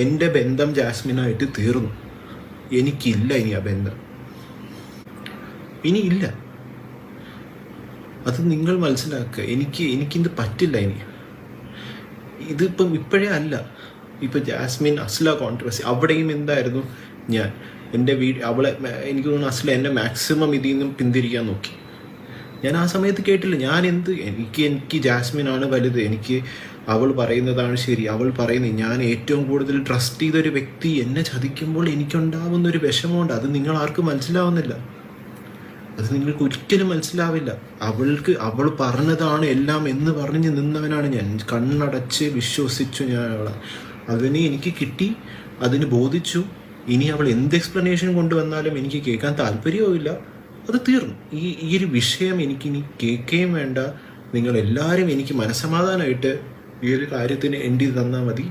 എൻ്റെ ബന്ധം ജാസ്മിനായിട്ട് തീർന്നു. എനിക്കില്ല ഇനി ആ ബന്ധം, ഇനിയില്ല. അത് നിങ്ങൾ മനസ്സിലാക്കുക. എനിക്കിത് പറ്റില്ല ഇനി. ഇതിപ്പം ഇപ്പോഴേ അല്ല. ഇപ്പം ജാസ്മിൻ അസ്ല കോൺട്രവേഴ്സി, അവിടെയും എന്തായിരുന്നു ഞാൻ എൻ്റെ അവളെ എനിക്ക് തോന്നുന്നു അസ്ല എന്നെ മാക്സിമം ഇതിൽ നിന്നും പിന്തിരിക്കാൻ നോക്കി. ഞാൻ ആ സമയത്ത് കേട്ടില്ല. എനിക്ക് ജാസ്മിനാണ് വലുത്, എനിക്ക് അവൾ പറയുന്നതാണ് ശരി, അവൾ പറയുന്നത് ഞാൻ ഏറ്റവും കൂടുതൽ ട്രസ്റ്റ് ചെയ്തൊരു വ്യക്തി എന്നെ ചതിക്കുമ്പോൾ എനിക്കുണ്ടാവുന്ന ഒരു വിഷമമുണ്ട്. അത് നിങ്ങൾ ആർക്കും മനസ്സിലാവുന്നില്ല. അത് നിങ്ങൾക്ക് ഒരിക്കലും മനസ്സിലാവില്ല. അവൾ പറഞ്ഞതാണ് എല്ലാം എന്ന് പറഞ്ഞ് നിന്നവനാണ് ഞാൻ. കണ്ണടച്ച് വിശ്വസിച്ചു ഞാൻ അവളെ. അതിന് എനിക്ക് കിട്ടി, അതിന് ബോധിച്ചു. ഇനി അവൾ എന്ത് എക്സ്പ്ലനേഷൻ കൊണ്ടുവന്നാലും എനിക്ക് കേൾക്കാൻ താല്പര്യവുമില്ല. അത് തീർന്നു. ഈ ഒരു വിഷയം എനിക്കിനി കേൾക്കുകയും വേണ്ട. നിങ്ങളെല്ലാവരും എനിക്ക് മനസ്സമാധാനമായിട്ട് ഈ ഒരു കാര്യത്തിന് എൻഡ് ചെയ്ത് തന്നാൽ മതി.